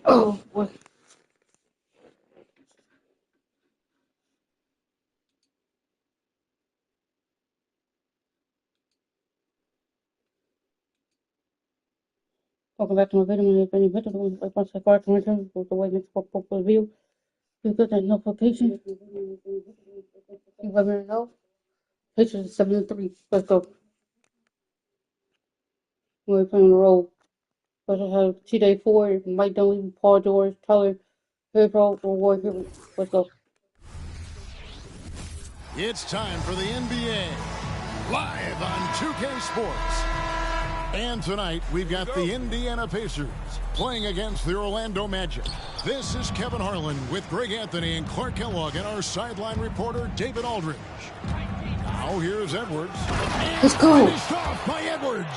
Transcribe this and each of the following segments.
Oh, what? Welcome back to my video. If any video was like once I got to my channel, go the way next pop review. You get that notification. You let me know. Pictures 7-3. Let's go. We're playing on the road. Let's have TJ Ford, Mike Dunleavy, Paul George, Tyler, Pedro, Reward here. Let's go. It's time for the NBA, live on 2K Sports. And tonight, we've got the Indiana Pacers playing against the Orlando Magic. This is Kevin Harlan with Greg Anthony and Clark Kellogg and our sideline reporter, David Aldridge. Now, here's Edwards. Let's go. Finished off by Edwards.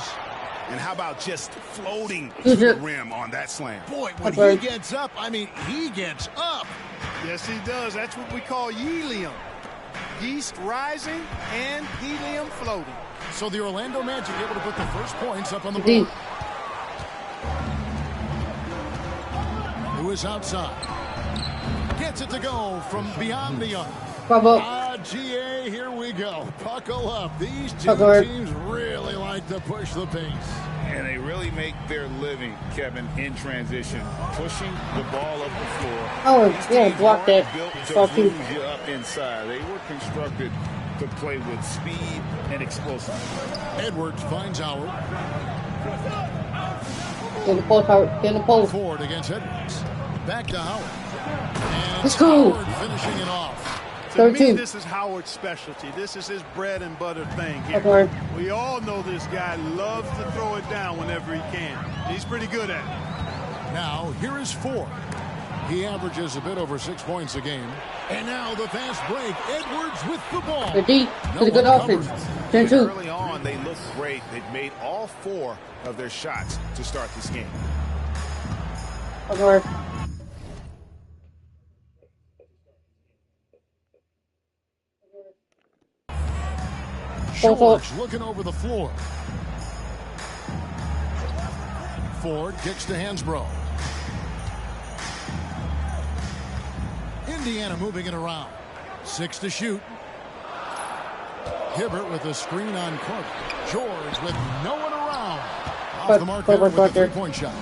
And how about just floating to the rim on that slam? Boy, when he gets up, I mean, he gets up. Yes, he does. That's what we call helium. Yeast rising and helium floating. So the Orlando Magic able to put the first points up on the board. Who is outside? Gets it to go from beyond the arc. GA, here we go. Buckle up. These two teams really like to push the pace. And they really make their living, Kevin, in transition, pushing the ball up the floor. Oh, yeah, block that. Built to move you up inside. They were constructed to play with speed and explosiveness. Edwards finds Howard. Get the post, Howard. Get the post. Ford against Edwards. Back to Howard. And let's go. Howard finishing it off. To me, this is Howard's specialty. This is his bread and butter thing here. We all know this guy loves to throw it down whenever he can. He's pretty good at it. Now, here is Ford. He averages a bit over 6 points a game. And now the fast break. Edwards with the ball. The D. No, a good offense. 10-2. Early on, they looked great. They've made all 4 of their shots to start this game. Okay. George looking over the floor. Ford kicks to Hansbrough. Indiana moving it around. 6 to shoot. Hibbert with a screen on Carter. George with no one around. Off the mark with a 3-point shot.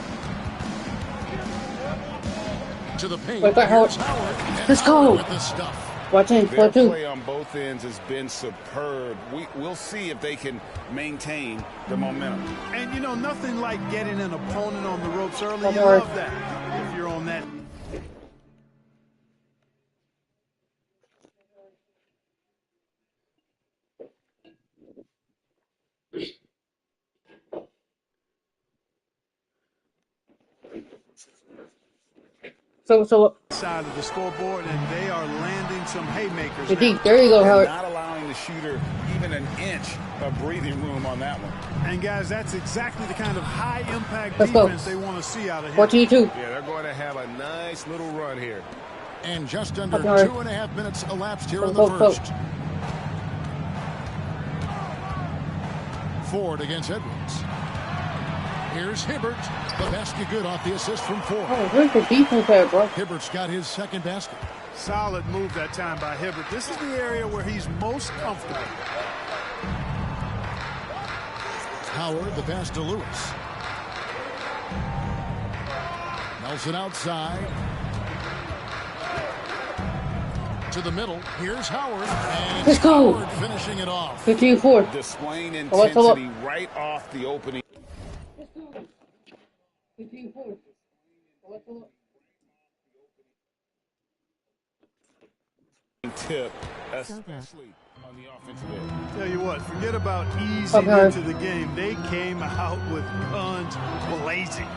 To the paint. Let's go. With the stuff. Their play on both ends has been superb. We'll see if they can maintain the momentum. And, you know, nothing like getting an opponent on the ropes early. You love that if you're on that. So side of the scoreboard, and they are landing some haymakers. There you go, Howard. Not allowing the shooter even an inch of breathing room on that one. And guys, that's exactly the kind of high impact defense they want to see out of here. 14-2. Yeah, they're going to have a nice little run here. And just under 2.5 minutes elapsed here in the first. Ford against Edwards. Here's Hibbert. The basket good off the assist from Ford. Oh, where's the defense at, bro? Hibbert's got his second basket. Solid move that time by Hibbert. This is the area where he's most comfortable. Howard, the pass to Lewis. Nelson outside. To the middle. Here's Howard. And let's go. Howard finishing it off. 15-4. Displaying intensity right off the opening. 15-4. Tip, especially on the offensive end. Tell you what, forget about easing into the game. They came out with guns blazing.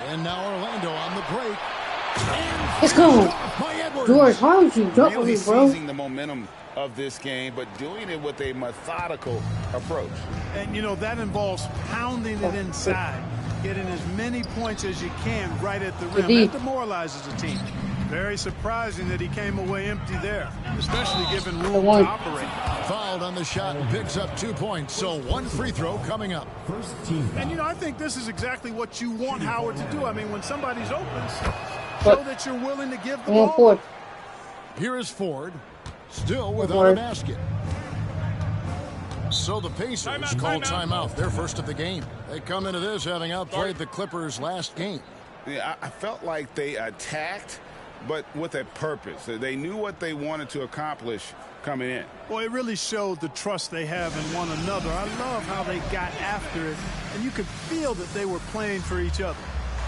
And now Orlando on the break. Let's go. George, how would you jump with me, bro? Seizing the momentum of this game, but doing it with a methodical approach. And, you know, that involves pounding it inside, getting as many points as you can right at the rim. That demoralizes the team. Very surprising that he came away empty there, especially given room to operate. Fouled on the shot and picks up 2 points. So 1 free throw coming up. And, you know, I think this is exactly what you want Howard to do. I mean, when somebody's open, show that you're willing to give the ball. Here is Ford, still without a basket. So the Pacers call timeout, their first of the game. They come into this having outplayed the Clippers last game. Yeah, I felt like they attacked, but with a purpose. They knew what they wanted to accomplish coming in. Well, it really showed the trust they have in one another. I love how they got after it, and you could feel that they were playing for each other.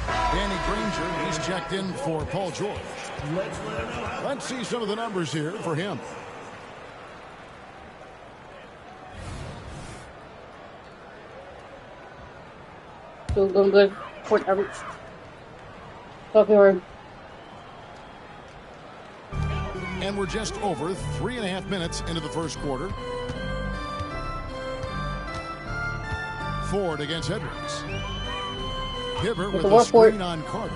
Danny Granger, he's checked in for Paul George. Let's see some of the numbers here for him. Still going good. Point average. Talking around. And we're just over 3.5 minutes into the first quarter. Ford against Edwards. Hibbert with the screen on Carter.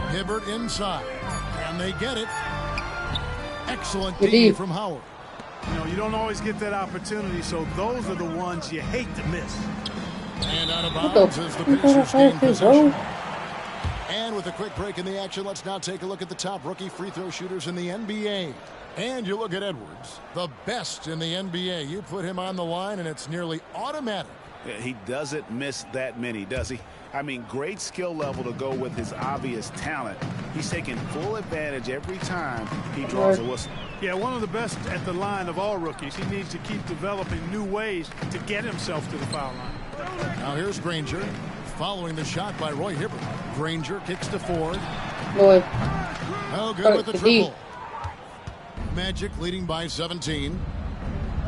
Hibbert inside. And they get it. Excellent D from Howard. You know, you don't always get that opportunity, so those are the ones you hate to miss. And out of bounds as the Pacers gain possession. And with a quick break in the action, let's now take a look at the top rookie free throw shooters in the NBA. And you look at Edwards, the best in the NBA. You put him on the line, and it's nearly automatic. Yeah, he doesn't miss that many, does he? I mean, great skill level to go with his obvious talent. He's taking full advantage every time he draws a whistle. Yeah, one of the best at the line of all rookies. He needs to keep developing new ways to get himself to the foul line. Now here's Granger, following the shot by Roy Hibbert. Granger kicks to Ford. Boy. Oh, good with the triple. Magic leading by 17.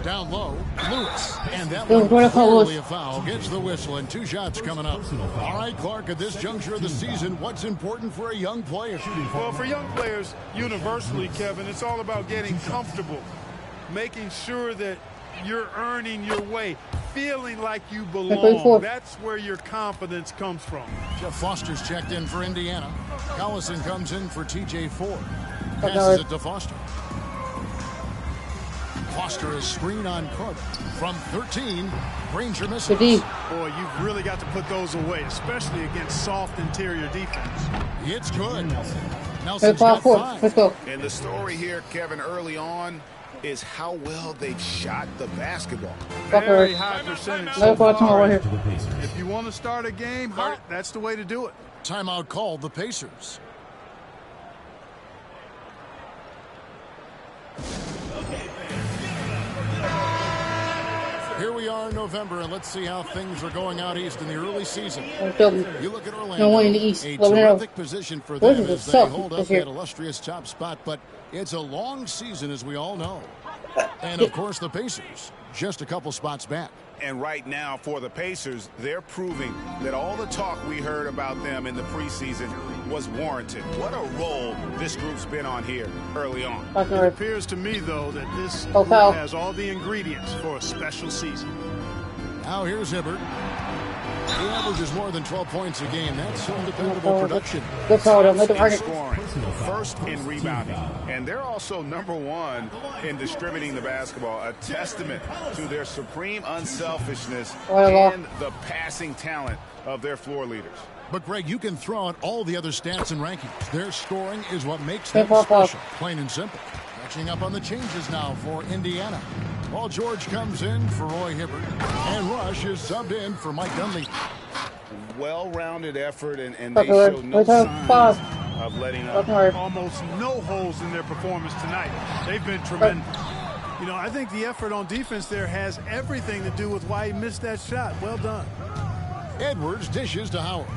Down low, Lewis. And that one clearly a foul. Gets the whistle, and 2 shots coming up. All right, Clark, at this juncture of the season, what's important for a young player? Well, for young players, universally, Kevin, it's all about getting comfortable, making sure that you're earning your way, feeling like you belong. That's where your confidence comes from. Jeff Foster's checked in for Indiana. Collison comes in for TJ Ford. Passes it to Foster. Foster is screen on Carter. From 13, Granger misses. Boy, you've really got to put those away, especially against soft interior defense. It's good. Nelson's got 5. Let's go. And the story here, Kevin, early on, is how well they've shot the basketball. Very high percentage so far. If you want to start a game hot, that's the way to do it. Timeout called the Pacers. Here we are in November, and let's see how things are going out east in the early season. You look at Orlando, in the east. A terrific position for them as they hold up that illustrious top spot, but it's a long season, as we all know. And, of course, the Pacers, just a couple spots back. And right now, for the Pacers, they're proving that all the talk we heard about them in the preseason was warranted. What a role this group's been on here early on. It appears to me, though, that this group has all the ingredients for a special season. Now here's Hibbert. He averages more than 12 points a game. That's some dependable production. Good scoring, first in rebounding, and they're also #1 in distributing the basketball, a testament to their supreme unselfishness and the passing talent of their floor leaders. But, Greg, you can throw out all the other stats and rankings. Their scoring is what makes them special, plain and simple. Catching up on the changes now for Indiana. Paul George comes in for Roy Hibbert, and Rush is subbed in for Mike Dunleavy. Well-rounded effort, and they show no signs of letting up. Almost no holes in their performance tonight. They've been tremendous. You know, I think the effort on defense there has everything to do with why he missed that shot. Well done. Edwards dishes to Howard.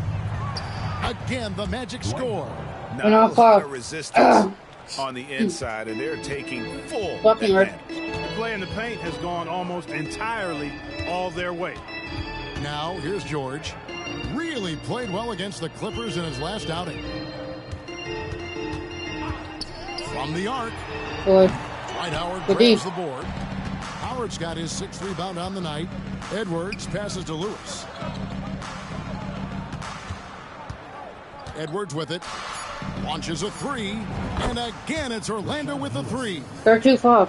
Again, the Magic score. Not a lot of resistance on the inside, and they're taking full advantage. The play in the paint has gone almost entirely all their way. Now, here's George. Really played well against the Clippers in his last outing. From the arc. Dwight Howard grabs the board. Howard's got his 6th rebound on the night. Edwards passes to Lewis. Edwards with it. Launches a three. And again, it's Orlando with a three. 13-5.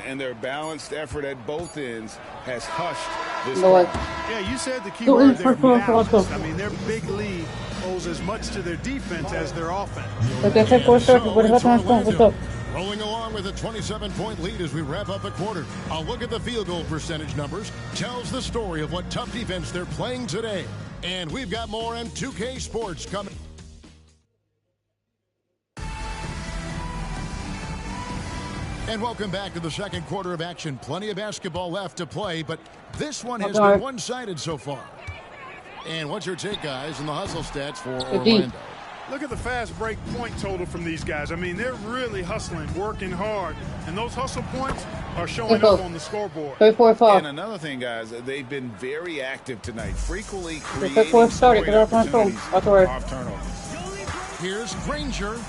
And their balanced effort at both ends has hushed this No way. crowd. Yeah, you said the key Go word in there, for balance. I mean, their big lead owes as much to their defense as their offense. Okay, take 4 seconds. What about that? What's up? Rolling along with a 27-point lead as we wrap up the quarter. A look at the field goal percentage numbers tells the story of what tough defense they're playing today. And we've got more on 2K Sports coming. And welcome back to the second quarter of action. Plenty of basketball left to play, but this one has been one-sided so far. And what's your take, guys, in the hustle stats for Orlando? Look at the fast break point total from these guys. I mean, they're really hustling, working hard, and those hustle points are showing up on the scoreboard. 34-5. And another thing, guys, they've been very active tonight, frequently creating scoring opportunities off turnovers. Here's Granger.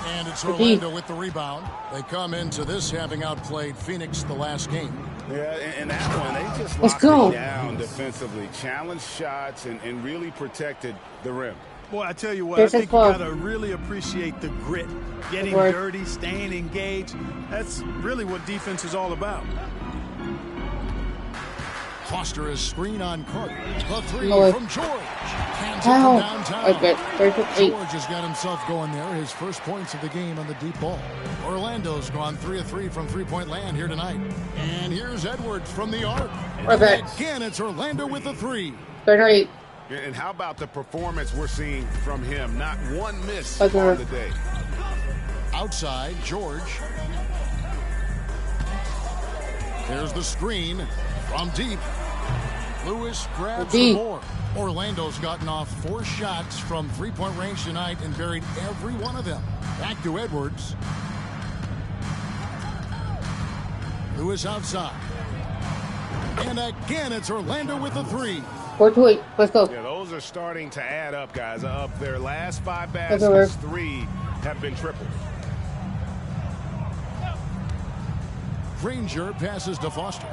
And it's Orlando with the rebound. They come into this having outplayed Phoenix the last game. Yeah, and that one, they just locked it down defensively, challenged shots, and really protected the rim. Boy, I tell you what, I think you got to really appreciate the grit, getting dirty, staying engaged. That's really what defense is all about. Foster is screen on Carter. The three from George. Hands it from downtown. George has got himself going there. His first points of the game on the deep ball. Orlando's gone 3 of 3 from three-point land here tonight. And here's Edwards from the arc. Again, it's Orlando with the three. 38. And how about the performance we're seeing from him? Not one miss on the day. Outside, George. There's the screen from deep. Lewis grabs the board. Orlando's gotten off 4 shots from three-point range tonight and buried every one of them. Back to Edwards. Lewis outside. And again, it's Orlando with the three. 4-2-8. Let's go. Yeah, those are starting to add up, guys. Up their last 5 baskets, 3 have been tripled. Granger passes to Foster.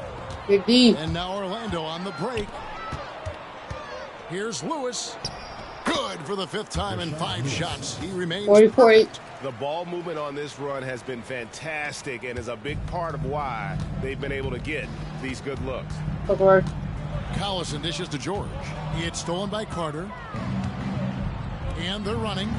And now Orlando on the break. Here's Lewis. Good for the 5th time in 5 shots. He remains 44-8. The ball movement on this run has been fantastic and is a big part of why they've been able to get these good looks. Collison dishes to George. It's stolen by Carter. And they're running.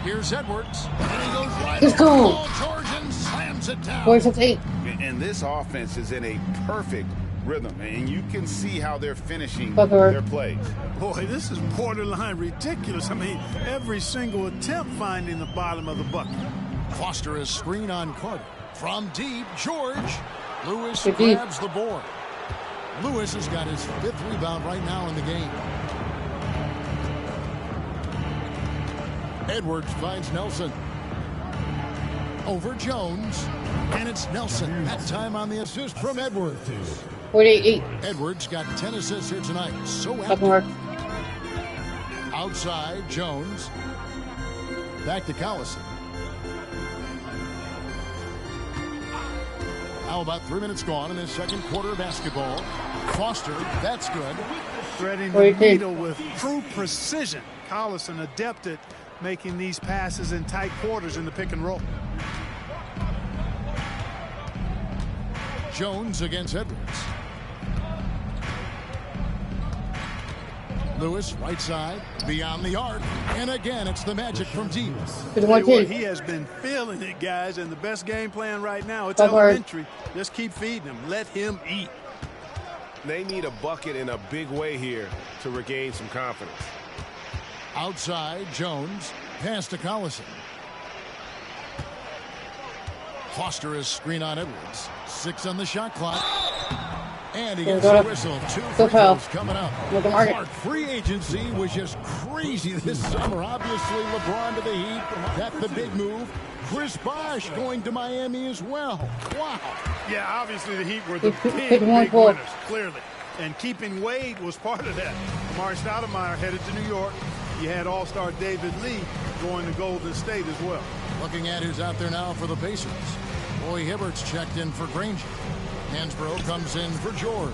Here's Edwards. And he goes right Let's go. George and slams it down. 4-6-8. And this offense is in a perfect rhythm, and you can see how they're finishing their plays. Boy, this is borderline ridiculous. I mean, every single attempt finding the bottom of the bucket. Foster is screen on Carter. From deep, George. Lewis grabs the board. Lewis has got his 5th rebound right now in the game. Edwards finds Nelson. Over Jones. And it's Nelson. That time on the assist from Edwards. 48-8. Edwards got 10 assists here tonight. So active. Outside, Jones. Back to Collison. Now about 3 minutes gone in this second quarter of basketball. Foster, that's good. Threading the needle with true precision. Collison adept at making these passes in tight quarters in the pick and roll. Jones against Edwards. Lewis, right side, beyond the arc. And again, it's the Magic from deep. He has been feeling it, guys, and the best game plan right now, it's elementary. Just keep feeding him. Let him eat. They need a bucket in a big way here to regain some confidence. Outside, Jones. Pass to Collison. Foster is screen on Edwards. 6 on the shot clock. And he gets a whistle. 2 free throws coming up. Mark, free agency was just crazy this summer. Obviously, LeBron to the Heat. That's the big move. Chris Bosh going to Miami as well. Wow. Yeah, obviously the Heat were the big winners, clearly. And keeping Wade was part of that. Amari Stoudemire headed to New York. You had all-star David Lee going to Golden State as well. Looking at who's out there now for the Pacers. Roy Hibbert's checked in for Granger. Hansbrough comes in for George.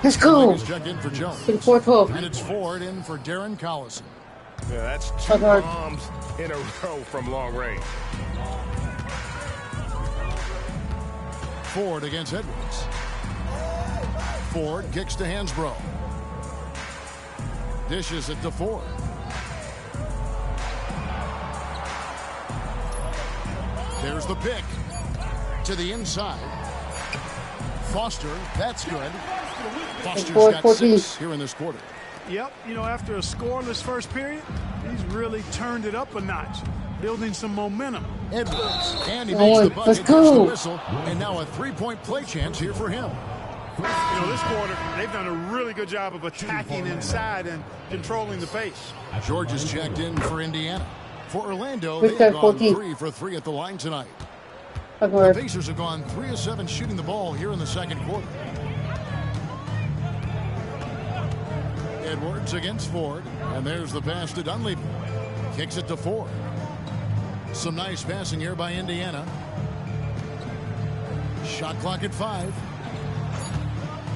Let's go. He's checked in for Jones. 4-12. And it's Ford in for Darren Collison. Yeah, that's 2 bombs in a row from long range. Ford against Edwards. Ford kicks to Hansbrough. Dishes it to Ford. There's the pick. To the inside. Foster, that's good. Foster's got 6 here in this quarter. Yep, you know, after a scoreless first period, he's really turned it up a notch, building some momentum. Edwards, and he makes the bucket, gets the whistle, and now a 3-point play chance here for him. You know, this quarter, they've done a really good job of attacking inside and controlling the pace. George is checked in for Indiana. For Orlando, they've gone 3 for 3 at the line tonight. The Pacers have gone 3 of 7 shooting the ball here in the second quarter. Edwards against Ford, and there's the pass to Dunleavy. Kicks it to Ford. Some nice passing here by Indiana. Shot clock at 5.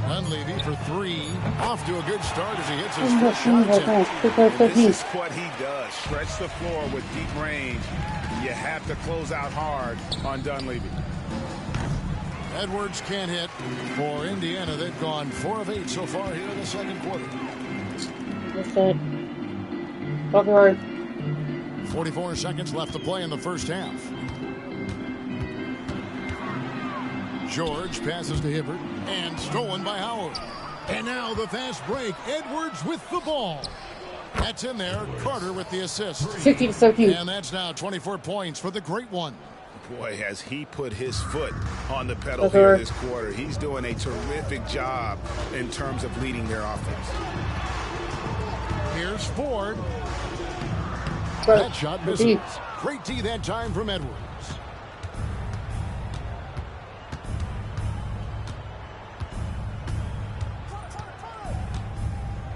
Dunleavy for 3. Off to a good start as he hits his first shot attempt. This is what he does. Stretch the floor with deep range. You have to close out hard on Dunleavy. Edwards can't hit. For Indiana, they've gone 4 of 8 so far here in the second quarter. What's that? Backward. 44 seconds left to play in the first half. George passes to Hibbert, and stolen by Howard. And now the fast break. Edwards with the ball. That's in there. Carter with the assist. 16-13. And that's now 24 points for the great one. Boy, has he put his foot on the pedal here this quarter. He's doing a terrific job in terms of leading their offense. Here's Ford. That shot misses. Great D that time from Edwards.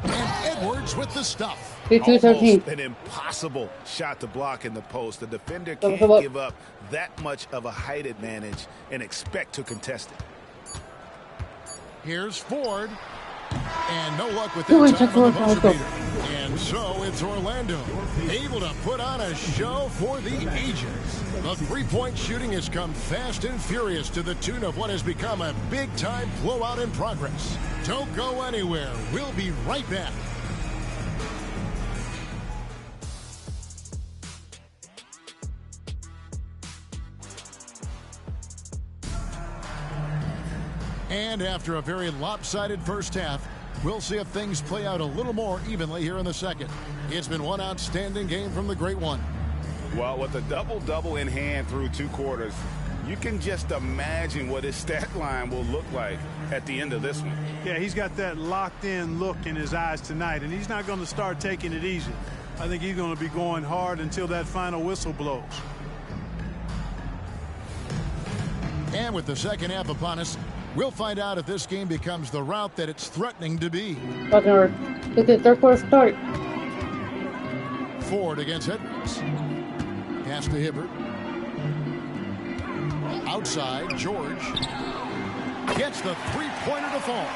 And Edwards with the stuff. Almost an impossible shot to block in the post. The defender can't give up that much of a height advantage and expect to contest it. Here's Ford. And no luck with that time on the buzzer beater. And so it's Orlando, able to put on a show for the ages. The three-point shooting has come fast and furious to the tune of what has become a big-time blowout in progress. Don't go anywhere. We'll be right back. And after a very lopsided first half, we'll see if things play out a little more evenly here in the second. It's been one outstanding game from the great one. Well, with a double-double in hand through 2 quarters, you can just imagine what his stat line will look like at the end of this one. Yeah, he's got that locked-in look in his eyes tonight, and he's not going to start taking it easy. I think he's going to be going hard until that final whistle blows. And with the second half upon us, we'll find out if this game becomes the route that it's threatening to be. Look at the third quarter start. Ford against Edwards. Pass to Hibbert. Outside, George gets the three-pointer to fall.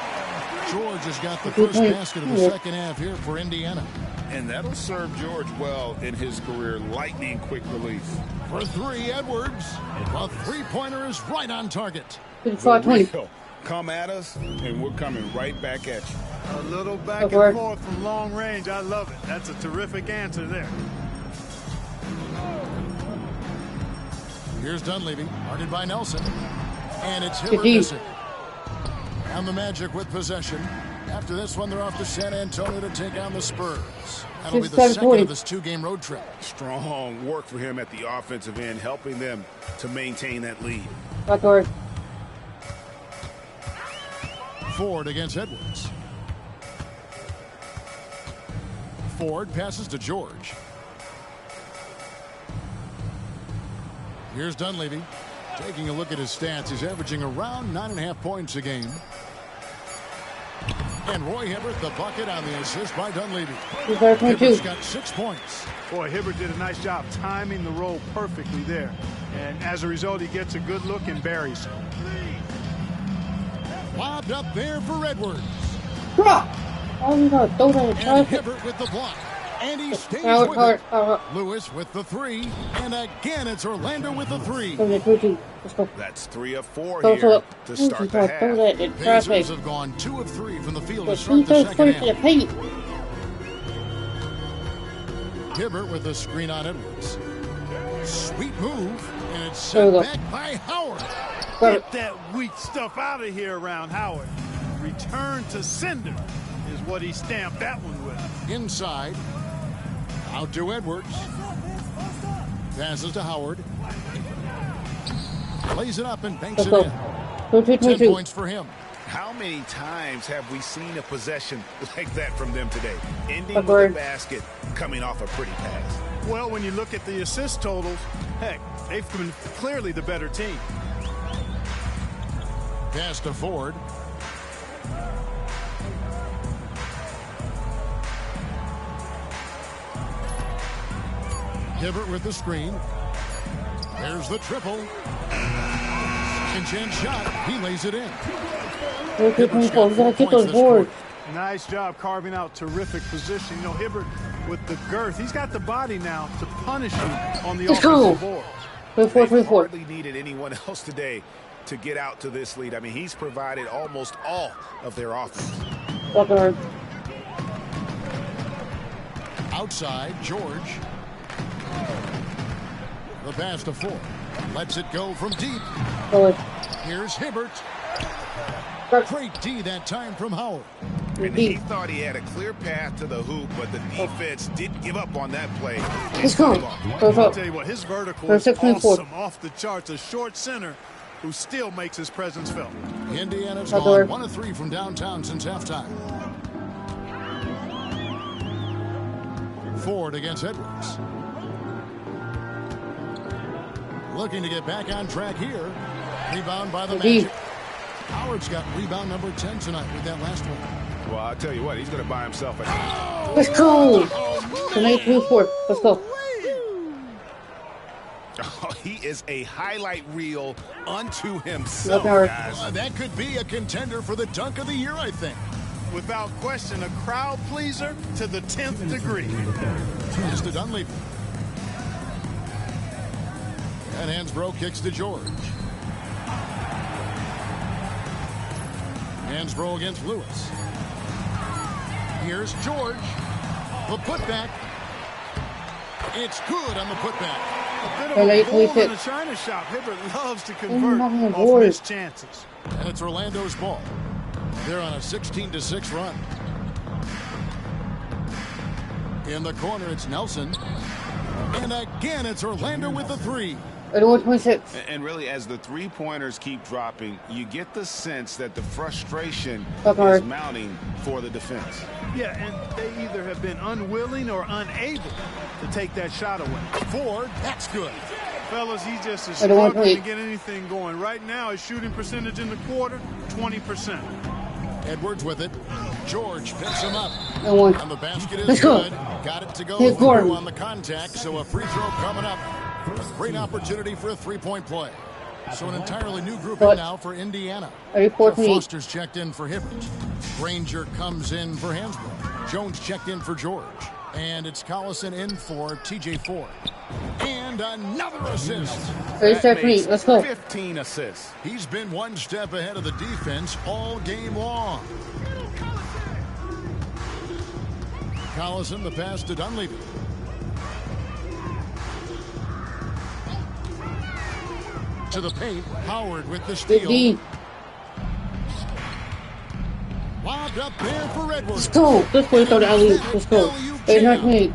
George has got the first basket of the second half here for Indiana. And that'll serve George well in his career. Lightning quick release. For 3, Edwards. The three-pointer is right on target. We'll come at us, and we're coming right back at you. A little back and forth from long range. I love it. That's a terrific answer there. Here's Dunleavy, guarded by Nelson. And it's Hibbert missing. And the Magic with possession. After this one, they're off to San Antonio to take on the Spurs. That'll be the second of this 2-game road trip. Strong work for him at the offensive end, helping them to maintain that lead. Ford against Edwards. Ford passes to George. Here's Dunleavy. Taking a look at his stats, he's averaging around 9.5 points a game. And Roy Hibbert, the bucket on the assist by Dunleavy. Hibbert's got 6 points. Boy, Hibbert did a nice job timing the roll perfectly there. And as a result, he gets a good look and buries. Lobbed up there for Edwards. Drop! Oh, you gotta throw that in And traffic. Hibbert with the block. And he stays Power, with power, it. power. Lewis with the three. And again, it's Orlando with the three. Let's go. That's 3 of 4 Throw here it. to Ooh, start you the gotta throw half. that in traffic. Pacers have gone 2 of 3 from the field to But start he the goes second straight to the half. paint. Hibbert with a screen on Edwards. Sweet move. And it's There we set go. back by Howard. Grab it. Get that weak stuff out of here around Howard. Return to sender is what he stamped that one with. Inside. Out to Edwards. Passes to Howard. Lays it up and banks Let's it go. in. 10 points for him. How many times have we seen a possession like that from them today? Ending Agreed. with a basket, coming off a pretty pass. Well, when you look at the assist totals, heck, they've been clearly the better team. Pass to Ford. Hibbert with the screen. There's the triple. Second chance shot. He lays it in. Hibbert's got 4 We gotta get points those this boards. quarter. Nice job carving out terrific position. You know, Hibbert with the girth, he's got the body now to punish you on the Let's go. offensive board. 24, They've 24. hardly needed anyone else today to get out to this lead. I mean, he's provided almost all of their offense. Fucker. Outside, George. The pass to Ford. Lets it go from deep. Go Here's Hibbert. ahead. Great D that time from Howard. And he thought he had a clear path to the hoop, but the defense didn't give up on that play. Let's go. Goes I'll up. tell you what, his vertical There's is 6-24. awesome, off the charts. A short center who still makes his presence felt. Indiana's Outdoor. gone 1 of 3 from downtown since halftime. Ford against Edwards. Looking to get back on track here. Rebound by the Indeed. Magic. Howard's got rebound number 10 tonight with that last one. Well, I'll tell you what, he's going to buy himself a... Let's go. Tonight, 2-4. Let's go. Oh, he is a highlight reel unto himself, Look, Howard. guys. That could be a contender for the dunk of the year, I think. Without question, a crowd pleaser to the 10th degree. Pass to Dunleavy. And Hansbrough kicks to George. Hansbrough against Lewis. Here's George. The putback. It's good on the putback. A bit of And a 8, bull in 26. a china shop. Hibbert loves to not convert gonna off board. missed chances. And it's Orlando's ball. They're on a 16-6 run. In the corner, it's Nelson. And again, it's Orlando with the three. 81-26. And really, as the three-pointers keep dropping, you get the sense that the frustration Okay. is mounting for the defense. Yeah, and they either have been unwilling or unable to take that shot away. Ford, that's good. Fellas, he just is I don't want struggling to to get anything going. Right now, his shooting percentage in the quarter, 20%. Edwards with it. George picks him up. I won. And the basket is Let's go. good. Got it to go Here's through Gordon. on the contact, so a free throw coming up. Great opportunity for a three-point play. So an entirely new group in now for Indiana. 34-28. Foster's checked in for Hibbert. Granger comes in for Hansbrough. Jones checked in for George. And it's Collison in for TJ Ford. And another assist. 37-28. Let's go. 15 assists. He's been one step ahead of the defense all game long. Collison, the pass to Dunleavy. To the paint, Howard with the steal. 15. Lobbed up there for Edwards. Let's go. Let's go. Throw the alley. Let's go. 89-28.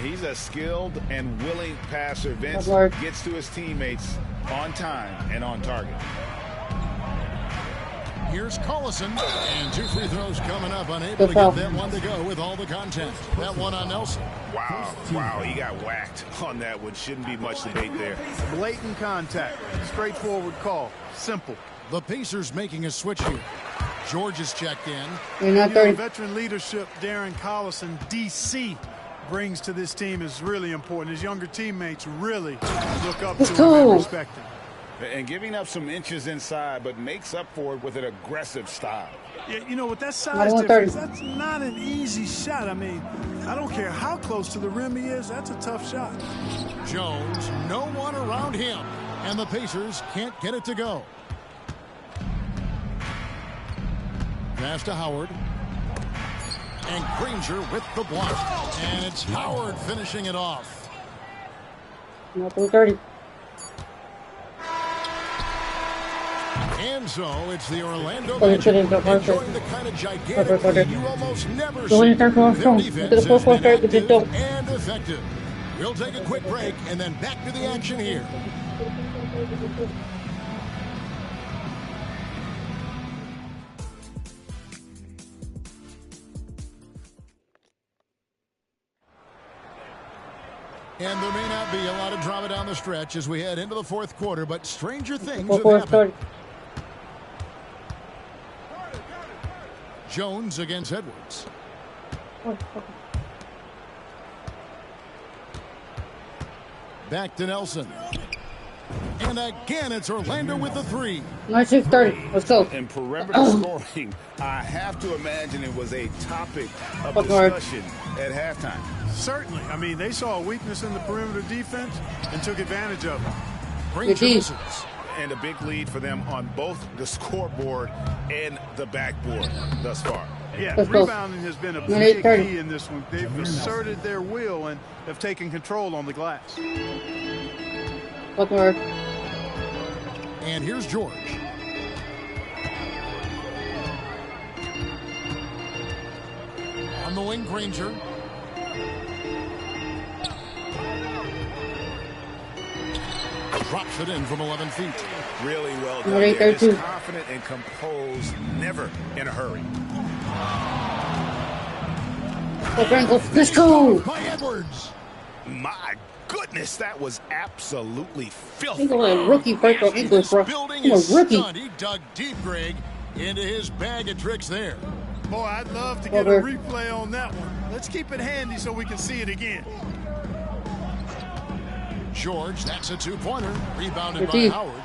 He's a skilled and willing passer. Vince Lord. gets to his teammates on time and on target. Here's Collison, and two free throws coming up, unable Good to foul. get that one to go with all the contact. That one on Nelson. Wow, he got whacked on that one. Shouldn't be much debate there. Blatant contact. Straightforward call. Simple. The Pacers making a switch here. George is checked in. You're not You know, 30. veteran leadership Darren Collison, DC, brings to this team is really important. His younger teammates really look up Let's to him and go. respect him. And giving up some inches inside, but makes up for it with an aggressive style. Yeah, you know, with that size difference, that's not an easy shot. I mean, I don't care how close to the rim he is, that's a tough shot. Jones, no one around him, and the Pacers can't get it to go. Pass to Howard. And Granger with the block. And it's Howard finishing it off. Nothing 30. And so it's the Orlando Magic enjoying the kind of gigantic lead you almost never see. Their defense has been active and effective. We'll take a quick break and then back to the action here. And there may not be a lot of drama down the stretch as we head into the fourth quarter, but stranger things have happened. Jones against Edwards. Back to Nelson. And again, it's Orlando with the three. 9-6-30. Let's go. In perimeter scoring, I have to imagine it was a topic of discussion at halftime. Certainly. I mean, they saw a weakness in the perimeter defense and took advantage of it. Great misses. And a big lead for them on both the scoreboard and the backboard thus far. Yeah, rebounding has been a big key in this one. They've asserted their will and have taken control on the glass. And here's George. On the wing, Granger. Drops it in from 11 feet. Really well done. Is confident and composed, never in a hurry. Let's go. By Edwards. My goodness, that was absolutely filthy. He's a rookie breaker English, bro. I'm a rookie. He dug deep, Greg, into his bag of tricks there. Boy, I'd love to get a replay on that one. Let's keep it handy so we can see it again. George, that's a two-pointer. Rebounded by Howard.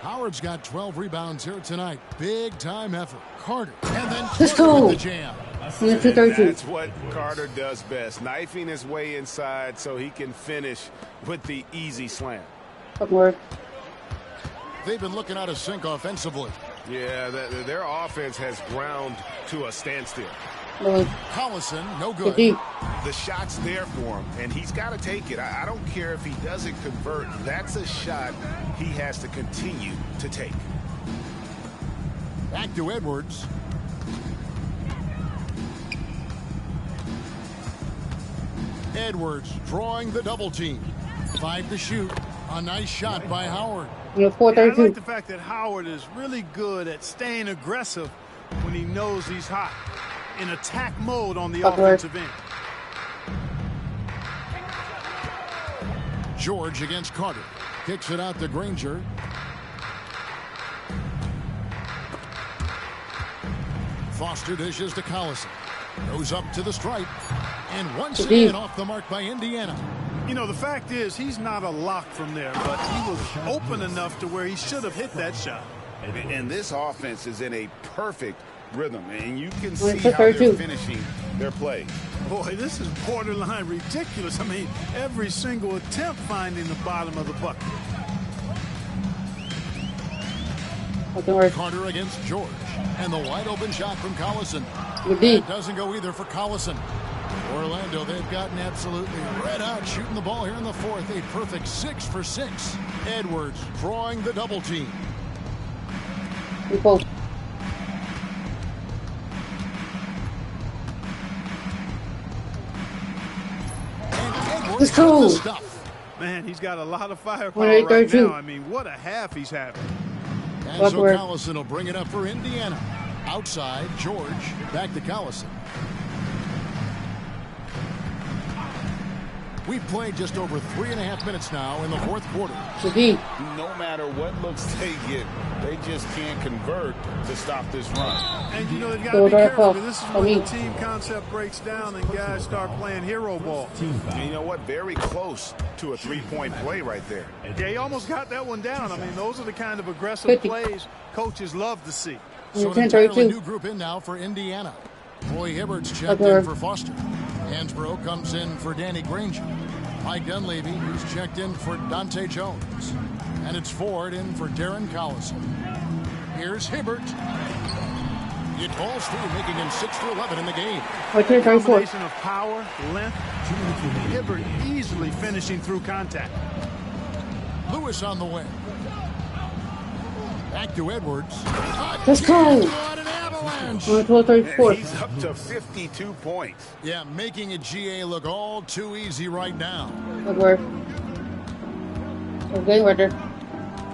Howard's got 12 rebounds here tonight. Big time effort. Carter. And then Carter with the jam. That's what Carter does best. Knifing his way inside so he can finish with the easy slam. They've been looking out of sync offensively. Yeah, their offense has ground to a standstill. Collison, no good. The shot's there for him, and he's got to take it. I don't care if he doesn't convert. That's a shot he has to continue to take. Back to Edwards. Edwards drawing the double team. 5 to shoot. A nice shot by Howard. I like the fact that Howard is really good at staying aggressive when he knows he's hot. In attack mode on the offensive end. George against Carter. Kicks it out to Granger. Foster dishes to Collison. Goes up to the stripe. And once again off the mark by Indiana. You know, the fact is he's not a lock from there, but he was open enough to where he should have hit that shot. And this offense is in a perfect rhythm, and you can see how they're finishing their play. Boy, this is borderline ridiculous. I mean, every single attempt finding the bottom of the bucket. Carter against George, and the wide open shot from Collison. It doesn't go either for Collison. Orlando, they've gotten absolutely red hot shooting the ball here in the fourth. A perfect 6 for 6. Edwards drawing the double team. Let's go. Man, he's got a lot of firepower right now. I mean, what a half he's having. And so Collison will bring it up for Indiana. Outside, George. Back to Collison. We've played just over 3.5 minutes now in the fourth quarter. No matter what looks they get, they just can't convert to stop this run. And you know they've got to be careful. This is when the team concept breaks down and guys start playing hero ball. And you know what? Very close to a three-point play right there. Yeah, he almost got that one down. I mean, those are the kind of aggressive plays coaches love to see. So an entirely new group in now for Indiana. Roy Hibbert's checked in for Foster. Hansbrough comes in for Danny Granger. Mike Dunleavy, who's checked in for Dante Jones. And it's Ford in for Darren Collison. Here's Hibbert. It falls through, making him 6 for 11 in the game. Combination of power, length. Hibbert easily finishing through contact. Lewis on the way. Back to Edwards. Let's go. What an avalanche. And he's up to 52 points. Yeah, making a GA look all too easy right now. Good work. Okay, Roger.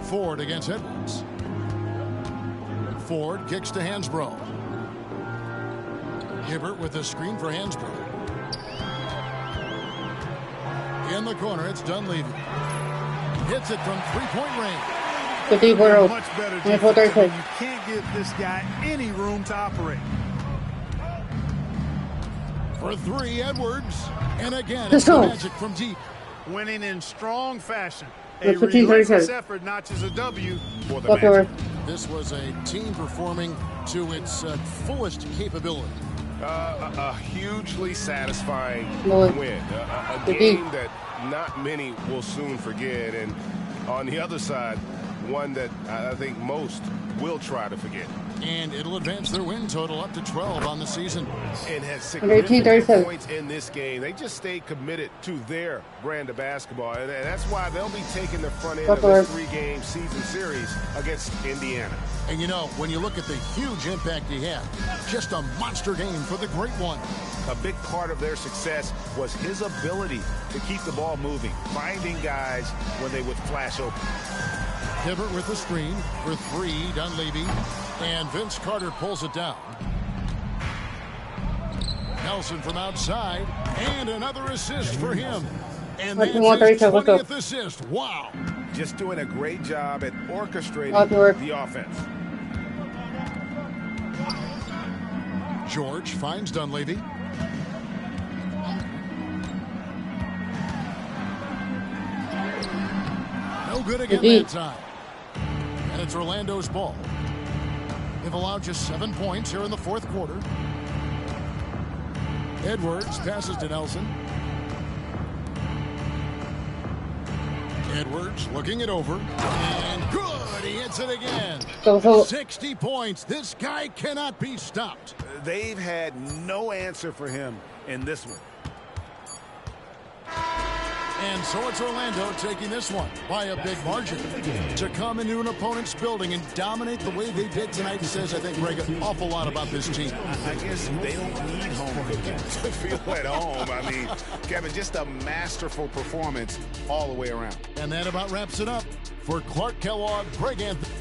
Ford against Edwards. Ford kicks to Hansbrough. Hibbert with a screen for Hansbrough. In the corner, it's Dunleavy. Hits it from three-point range. Much better defense. You can't give this guy any room to operate. For three, Edwards. And again, it's the magic from deep. Winning in strong fashion. A relentless effort notches a W for the Magic. This was a team performing to its fullest capability. A hugely satisfying win. A game that not many will soon forget. And on the other side, one that I think most will try to forget. And it'll advance their win total up to 12 on the season. And has significant points in this game. They just stayed committed to their brand of basketball. And that's why they'll be taking the front end of this three-game season series against Indiana. And you know, when you look at the huge impact he had, just a monster game for the Great One. A big part of their success was his ability to keep the ball moving, finding guys when they would flash open. Hibbert with the screen for three, Dunleavy, and Vince Carter pulls it down. Nelson from outside, and another assist for him. And that's his 20th assist. Wow. Just doing a great job at orchestrating the offense. George finds Dunleavy. No good again that time. And it's Orlando's ball. They've allowed just 7 points here in the fourth quarter. Edwards passes to Nelson. Edwards looking it over. And good! He hits it again. 60 points. This guy cannot be stopped. They've had no answer for him in this one. And so it's Orlando taking this one by a big margin. To come into an opponent's building and dominate the way they did tonight says, I think, Greg, an awful lot about this team. I guess they don't need home cooking to feel at home. I mean, Kevin, just a masterful performance all the way around. And that about wraps it up. For Clark Kellogg, Greg Anthony.